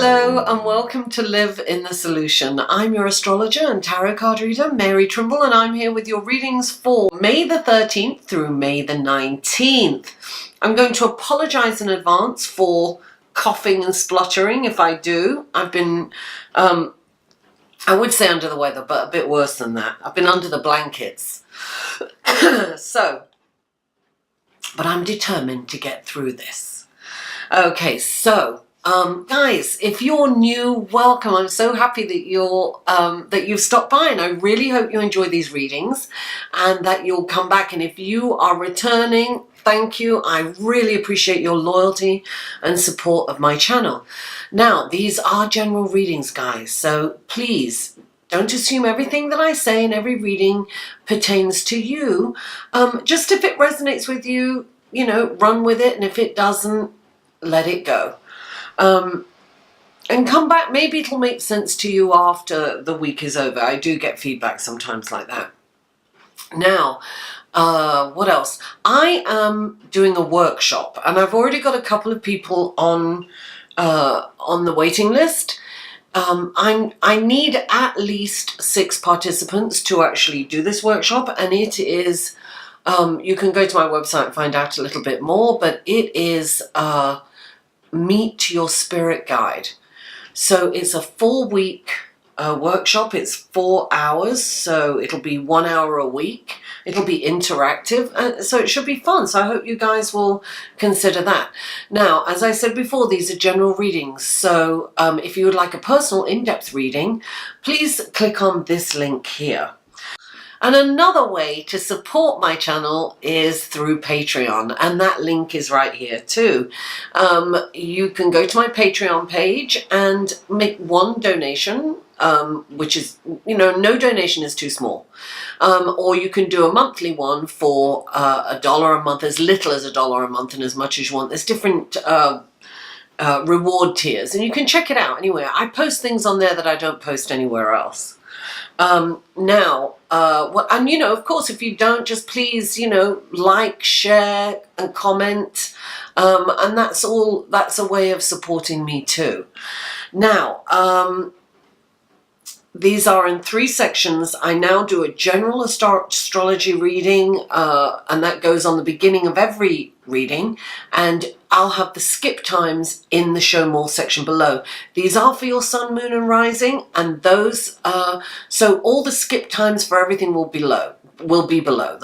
Hello and welcome to Live in the Solution. I'm your astrologer and tarot card reader, Mary Trimble, and I'm here with your readings for May the 13th through May the 19th. I'm going to apologize in advance for coughing and spluttering if I do. I've been, I would say under the weather, but a bit worse than that. I've been under the blankets. But I'm determined to get through this. Okay, so guys, if you're new, welcome. I'm so happy that you've stopped by, and I really hope you enjoy these readings and that you'll come back. And if you are returning, thank you. I really appreciate your loyalty and support of my channel. Now, these are general readings, guys, so please don't assume everything that I say in every reading pertains to you. Just if it resonates with you, you know, run with it, and if it doesn't, let it go. And come back. Maybe it'll make sense to you after the week is over. I do get feedback sometimes like that. Now, what else? I am doing a workshop, and I've already got a couple of people on the waiting list. I need at least 6 participants to actually do this workshop, and it is, you can go to my website and find out a little bit more, but it is Meet Your Spirit Guide. So it's a 4-week workshop. It's 4 hours, so it'll be 1 hour a week. It'll be interactive, so it should be fun. So I hope you guys will consider that. Now, as I said before, these are general readings. So if you would like a personal in-depth reading, please click on this link here. And another way to support my channel is through Patreon, and that link is right here too. You can go to my Patreon page and make one donation, which is, you know, no donation is too small. Or you can do a monthly one for $1 a month, as little as $1 a month, and as much as you want. There's different reward tiers, and you can check it out anywhere. I post things on there that I don't post anywhere else. And you know, of course, if you don't, just please, you know, like, share and comment. And that's all, that's a way of supporting me too. Now, these are in 3 sections. I now do a general astrology reading, and that goes on the beginning of every reading, and I'll have the skip times in the show more section below. These are for your sun, moon and rising, and those so all the skip times for everything will be below. There'll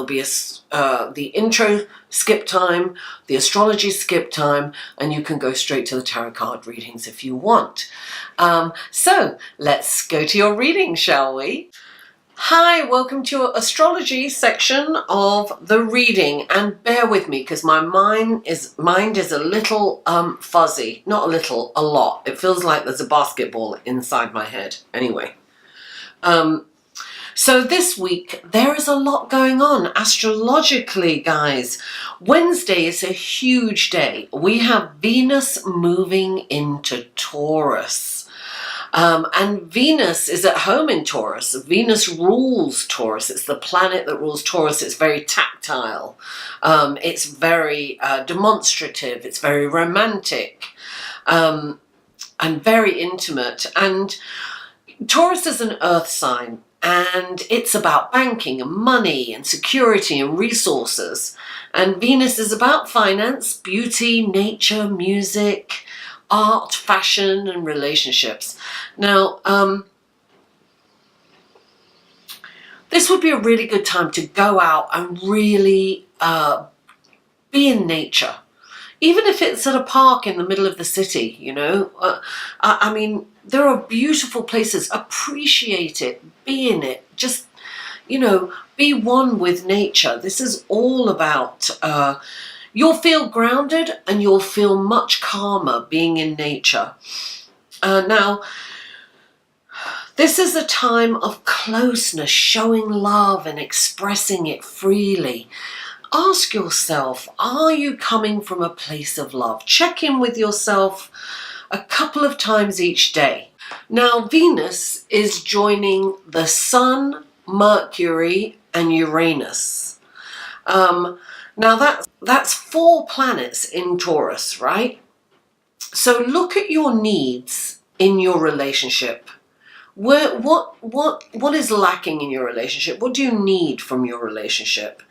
be the intro skip time, the astrology skip time, and you can go straight to the tarot card readings if you want. So let's go to your reading, shall we? Hi, welcome to your astrology section of the reading, and bear with me because my mind is a little fuzzy. Not a little, a lot. It feels like there's a basketball inside my head. Anyway, so this week there is a lot going on astrologically, guys. Wednesday is a huge day. We have Venus moving into Taurus. And Venus is at home in Taurus. Venus rules Taurus. It's the planet that rules Taurus. It's very tactile. It's very demonstrative. It's very romantic, and very intimate. And Taurus is an earth sign, and it's about banking and money and security and resources. And Venus is about finance, beauty, nature, music, art, fashion, and relationships. Now, this would be a really good time to go out and really be in nature. Even if it's at a park in the middle of the city, you know. I mean, there are beautiful places. Appreciate it. Be in it. Just, you know, be one with nature. This is all about... you'll feel grounded and you'll feel much calmer being in nature. Now, this is a time of closeness, showing love and expressing it freely. Ask yourself, are you coming from a place of love? Check in with yourself a couple of times each day. Now, Venus is joining the Sun, Mercury, and Uranus. Now that's 4 planets in Taurus, right? So look at your needs in your relationship? What is lacking in your relationship? What do you need from your relationship?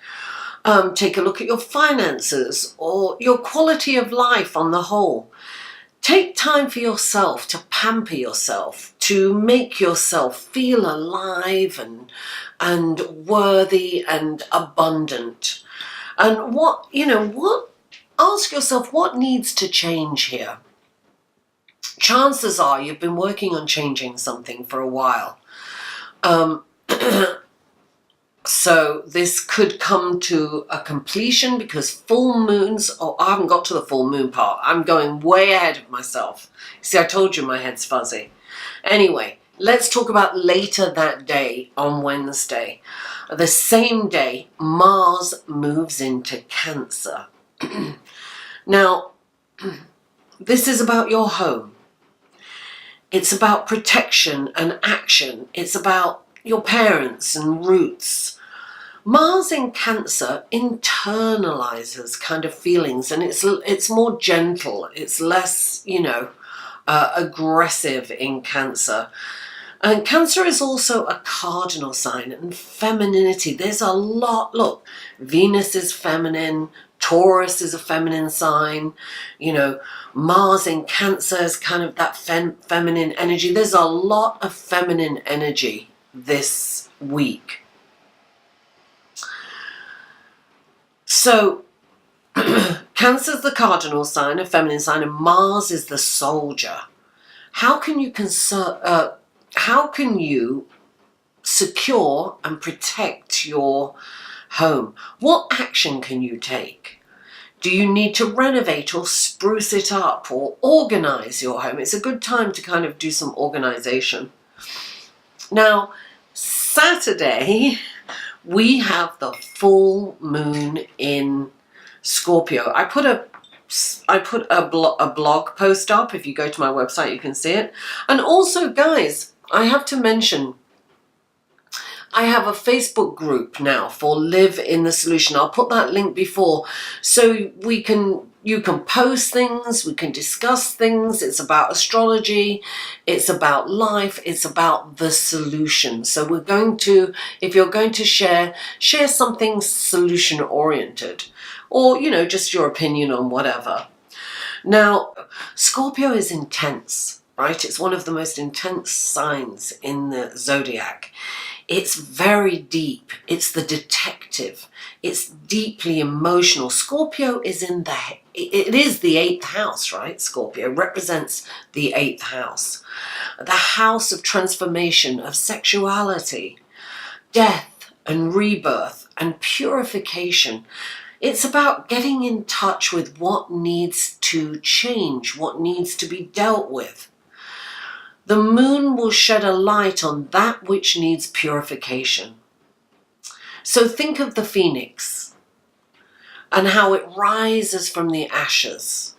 Take a look at your finances or your quality of life on the whole. Take time for yourself, to pamper yourself, to make yourself feel alive and worthy and abundant. And ask yourself, what needs to change here? Chances are you've been working on changing something for a while. So this could come to a completion because full moons, I haven't got to the full moon part. I'm going way ahead of myself. See, I told you my head's fuzzy. Anyway, let's talk about later that day on Wednesday. The same day, Mars moves into Cancer. Now, this is about your home. It's about protection and action. It's about your parents and roots. Mars in Cancer internalizes kind of feelings, and it's more gentle. It's less, aggressive in Cancer. And Cancer is also a cardinal sign, and femininity. There's a lot. Look, Venus is feminine. Taurus is a feminine sign. Mars in Cancer is kind of that feminine energy. There's a lot of feminine energy this week. So, Cancer is the cardinal sign, a feminine sign, and Mars is the soldier. How can you secure and protect your home? What action can you take? Do you need to renovate or spruce it up or organize your home? It's a good time to kind of do some organization. Now, Saturday, we have the full moon in Scorpio. I put a blog post up. If you go to my website, you can see it. And also, guys, I have to mention, I have a Facebook group now for Live in the Solution. I'll put that link before, so you can post things, we can discuss things. It's about astrology, it's about life, it's about the solution. So we're going to, if you're going to share something solution oriented, or just your opinion on whatever. Now, Scorpio is intense, right? It's one of the most intense signs in the zodiac. It's very deep. It's the detective. It's deeply emotional. Scorpio is it is the 8th house, right? Scorpio represents the 8th house. The house of transformation, of sexuality, death and rebirth and purification. It's about getting in touch with what needs to change, what needs to be dealt with. The moon will shed a light on that which needs purification. So think of the phoenix and how it rises from the ashes,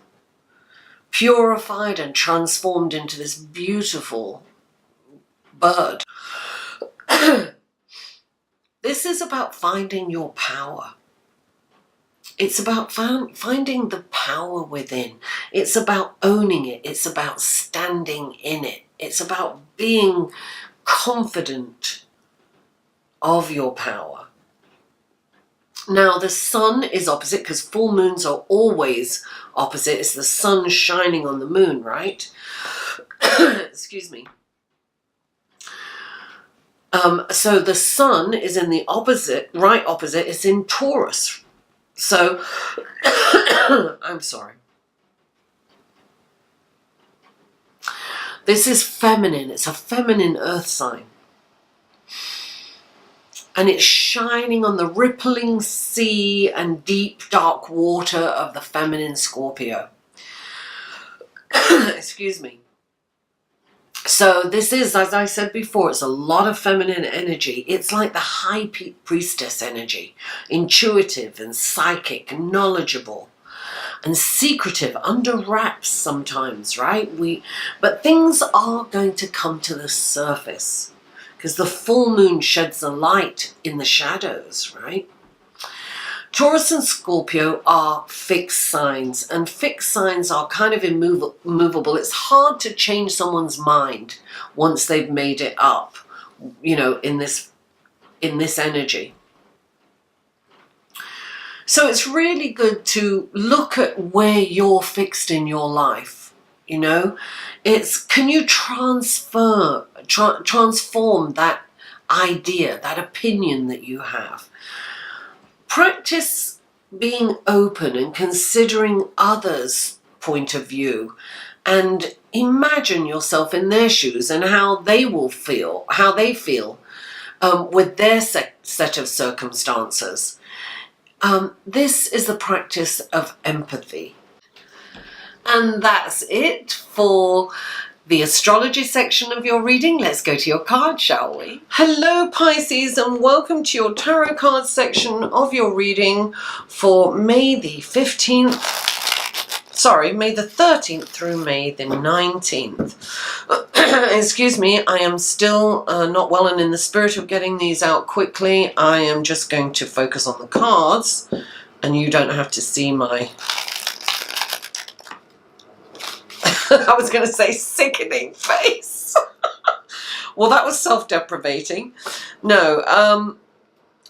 purified and transformed into this beautiful bird. This is about finding your power. It's about finding the power within. It's about owning it. It's about standing in it. It's about being confident of your power. Now, the sun is opposite, because full moons are always opposite. It's the sun shining on the moon, right? Excuse me. So the sun is in the opposite, right opposite. It's in Taurus. So, I'm sorry. This is feminine. It's a feminine earth sign. And it's shining on the rippling sea and deep, dark water of the feminine Scorpio. Excuse me. So this is, as I said before, it's a lot of feminine energy. It's like the high priestess energy. Intuitive and psychic and knowledgeable. And secretive, under wraps sometimes, right? But things are going to come to the surface because the full moon sheds a light in the shadows, right? Taurus and Scorpio are fixed signs, and fixed signs are kind of immovable. It's hard to change someone's mind once they've made it up, you know, in this energy. So it's really good to look at where you're fixed in your life, you know. Can you transform that idea, that opinion that you have. Practice being open and considering others' point of view, and imagine yourself in their shoes and how they feel with their set of circumstances. This is the practice of empathy. And that's it for the astrology section of your reading. Let's go to your card, shall we? Hello Pisces, and welcome to your tarot card section of your reading for May the 13th through May the 19th. Excuse me, I am still not well and in the spirit of getting these out quickly. I am just going to focus on the cards, and you don't have to see my I was going to say sickening face. Well, that was self-deprivating. No,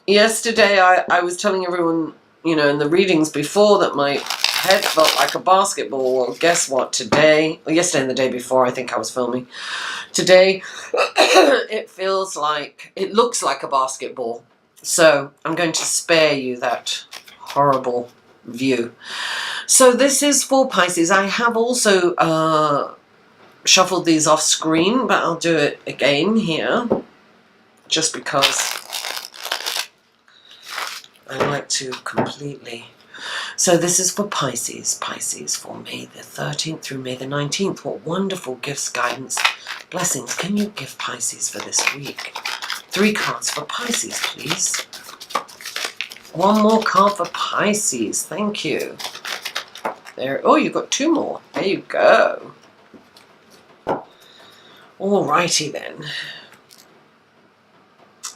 yesterday I was telling everyone, you know, in the readings before that my head felt like a basketball. Well, guess what? Yesterday and the day before, I think I was filming. Today, it looks like a basketball. So I'm going to spare you that horrible view. So this is for Pisces. I have also shuffled these off screen, but I'll do it again here just because I like to completely. So this is for Pisces. Pisces for May the 13th through May the 19th. What wonderful gifts, guidance, blessings can you give Pisces for this week? 3 cards for Pisces, please. 1 more card for Pisces. Thank you. There. Oh, you've got 2 more. There you go. Alrighty then.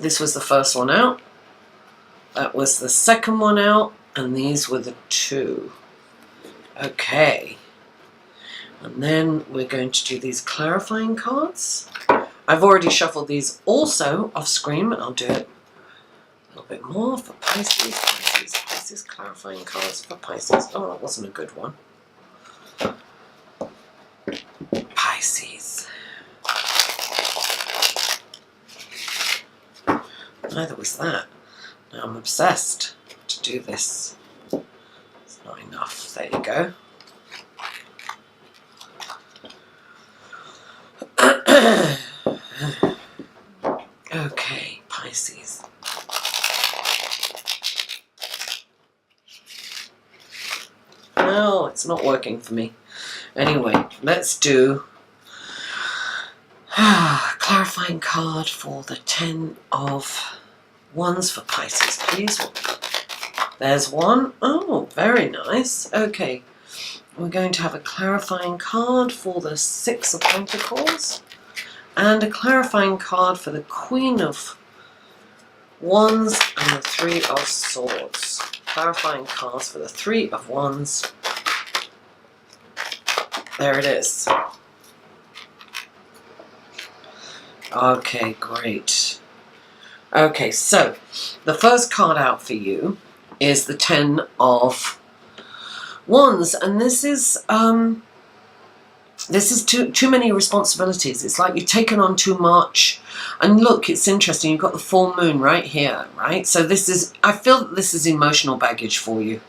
This was the first one out. That was the second one out. And these were the 2. Okay. And then we're going to do these clarifying cards. I've already shuffled these also off screen, but I'll do it a little bit more for Pisces. Pisces, clarifying cards for Pisces. Oh, that wasn't a good one. Pisces. Neither was that. Now I'm obsessed to do this. It's not enough. There you go. Okay, Pisces. No, it's not working for me. Anyway, let's do clarifying card for the 10 of Wands for Pisces, please. There's one. Oh, very nice. Okay, we're going to have a clarifying card for the 6 of Pentacles and a clarifying card for the Queen of Wands and the 3 of Swords. Clarifying cards for the 3 of Wands. There it is. Okay, great. Okay, so the first card out for you is the 10 of Wands, and this is too many responsibilities. It's like you've taken on too much. And look, it's interesting. You've got the full moon right here, right? So I feel that this is emotional baggage for you.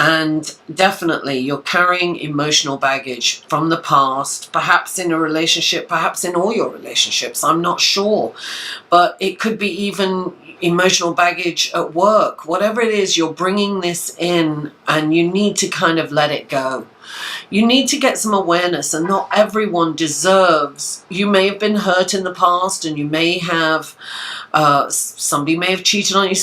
And definitely you're carrying emotional baggage from the past, perhaps in a relationship, perhaps in all your relationships. I'm not sure. But it could be even emotional baggage at work. Whatever it is, you're bringing this in and you need to kind of let it go. You need to get some awareness, and not everyone deserves. You may have been hurt in the past, and you may have, somebody may have cheated on you,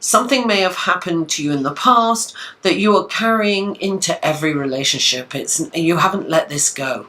Something may have happened to you in the past that you are carrying into every relationship. You haven't let this go.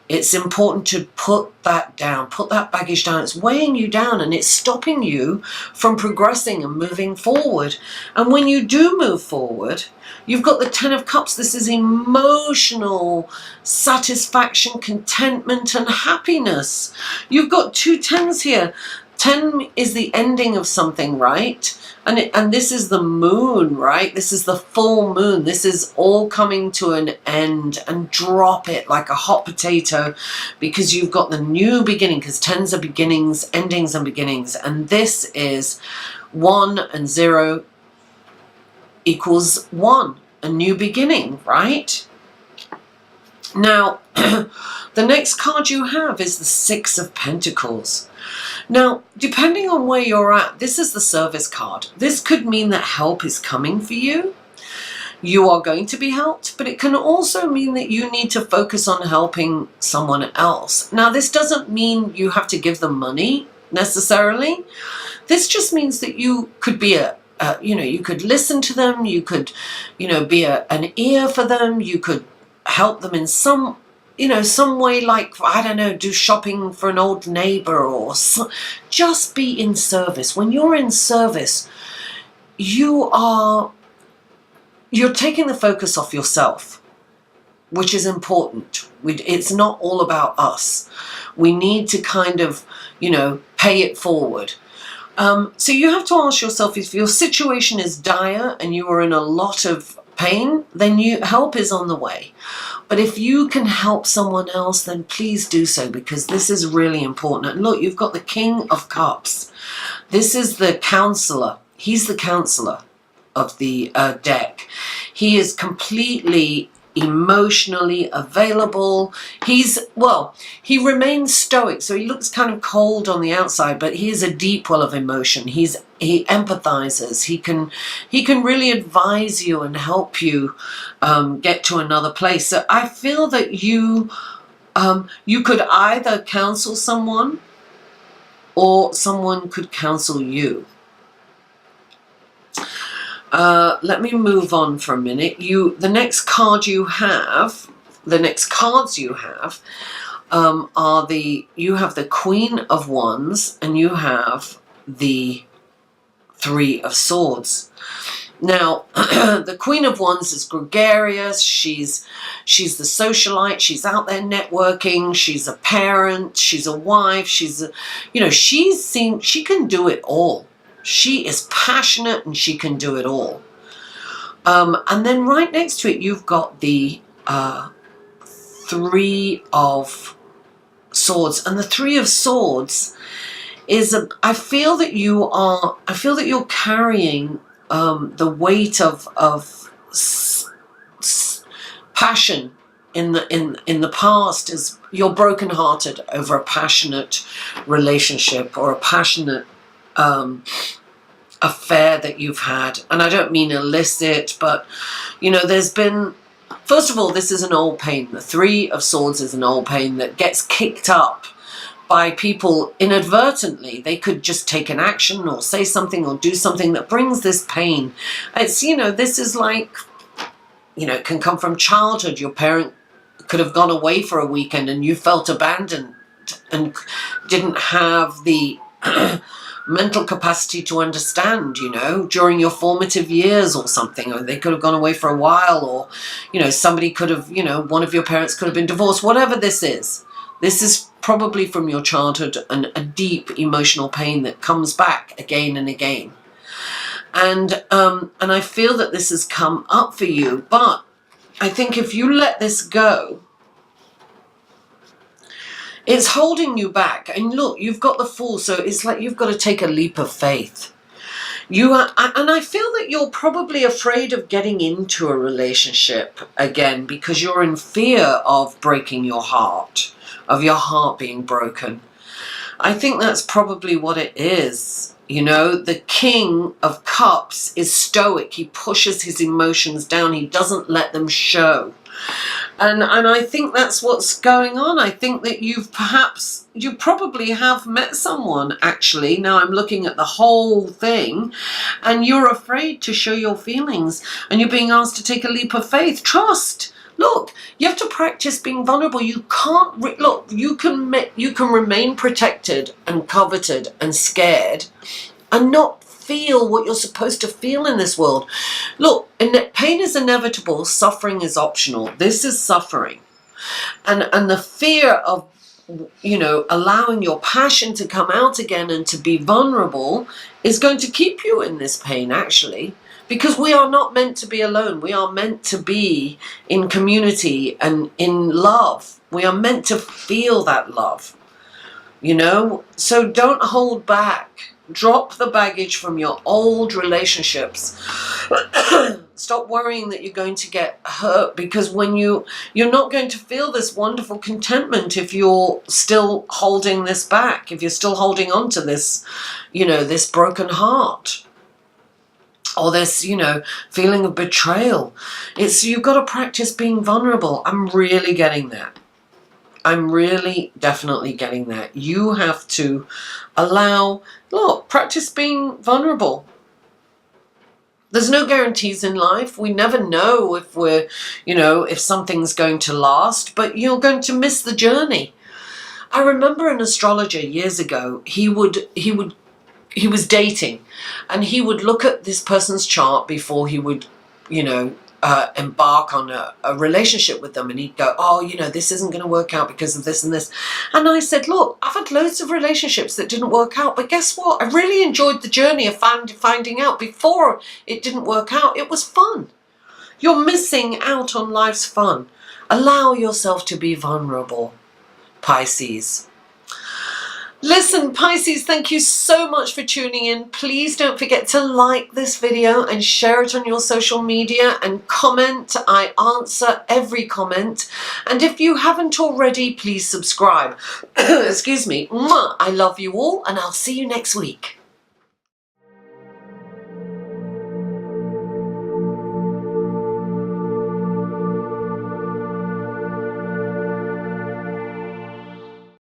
It's important to put that down, put that baggage down. It's weighing you down and it's stopping you from progressing and moving forward. And when you do move forward, you've got the Ten of Cups. This is emotional satisfaction, contentment, and happiness. You've got 2 tens here. 10 is the ending of something, right? And this is the moon, right? This is the full moon. This is all coming to an end, and drop it like a hot potato, because you've got the new beginning, because 10s are beginnings, endings and beginnings. And this is 1 and 0 equals 1, a new beginning, right? Now, the next card you have is the 6 of Pentacles. Now, depending on where you're at, this is the service card. This could mean that help is coming for you. You are going to be helped, but it can also mean that you need to focus on helping someone else. Now, this doesn't mean you have to give them money necessarily. This just means that you could be you could listen to them. You could, be an ear for them. You could help them in some way, like, I don't know, do shopping for an old neighbor, or just be in service. When you're in service, you're taking the focus off yourself, which is important. It's not all about us. We need to kind of, pay it forward. So you have to ask yourself, if your situation is dire and you are in a lot of pain, then help is on the way. But if you can help someone else, then please do so, because this is really important. And look, you've got the King of Cups. This is the counselor. He's the counselor of the deck. He is completely emotionally available. He remains stoic, so he looks kind of cold on the outside, but he is a deep well of emotion. He empathizes. He can really advise you and help you get to another place. So I feel that you could either counsel someone, or someone could counsel you. Let me move on for a minute. The next cards you have are you have the Queen of Wands and you have the 3 of Swords. Now, the Queen of Wands is gregarious. She's the socialite. She's out there networking. She's a parent. She's a wife. She can do it all. She is passionate and she can do it all. And then right next to it, you've got the 3 of Swords. And the 3 of Swords is, I feel that you're carrying the weight of passion in the past. Is you're brokenhearted over a passionate relationship or a passionate affair that you've had. And I don't mean illicit, but there's been, first of all, this is an old pain. The 3 of Swords is an old pain that gets kicked up by people inadvertently. They could just take an action or say something or do something that brings this pain. It's, this is like, it can come from childhood. Your parent could have gone away for a weekend and you felt abandoned and didn't have the mental capacity to understand, during your formative years or something. Or they could have gone away for a while, or, somebody could have, one of your parents could have been divorced. Whatever this is probably from your childhood, and a deep emotional pain that comes back again and again. And I feel that this has come up for you, but I think if you let this go, it's holding you back. And look, you've got the Fool, so it's like you've got to take a leap of faith. And I feel that you're probably afraid of getting into a relationship again, because you're in fear of breaking your heart, of your heart being broken. I think that's probably what it is. The King of Cups is stoic. He pushes his emotions down. He doesn't let them show. And I think that's what's going on. I think that you probably have met someone, actually. Now I'm looking at the whole thing, and you're afraid to show your feelings, and you're being asked to take a leap of faith. Trust. Look, you have to practice being vulnerable. You can't, look, you can remain protected and coveted and scared and not feel what you're supposed to feel in this world. Look, pain is inevitable, suffering is optional. This is suffering. And the fear of, you know, allowing your passion to come out again and to be vulnerable is going to keep you in this pain, actually. Because we are not meant to be alone. We are meant to be in community and in love. We are meant to feel that love, you know? So don't hold back. Drop the baggage from your old relationships. Stop worrying that you're going to get hurt, because when you're not going to feel this wonderful contentment if you're still holding this back, if you're still holding on to this, you know, this broken heart. Or this, you know, feeling of betrayal. You've got to practice being vulnerable. I'm really getting that. I'm really definitely getting that. You have to practice being vulnerable. There's no guarantees in life. We never know if if something's going to last, but you're going to miss the journey. I remember an astrologer years ago, he was dating, and he would look at this person's chart before he would, embark on a relationship with them, and he'd go, oh, this isn't going to work out because of this and this. And I said, look, I've had loads of relationships that didn't work out, but guess what? I really enjoyed the journey of finding out before it didn't work out. It was fun. You're missing out on life's fun. Allow yourself to be vulnerable, Pisces. Listen, Pisces, thank you so much for tuning in. Please don't forget to like this video and share it on your social media and comment. I answer every comment. And if you haven't already, please subscribe. Excuse me. I love you all, and I'll see you next week.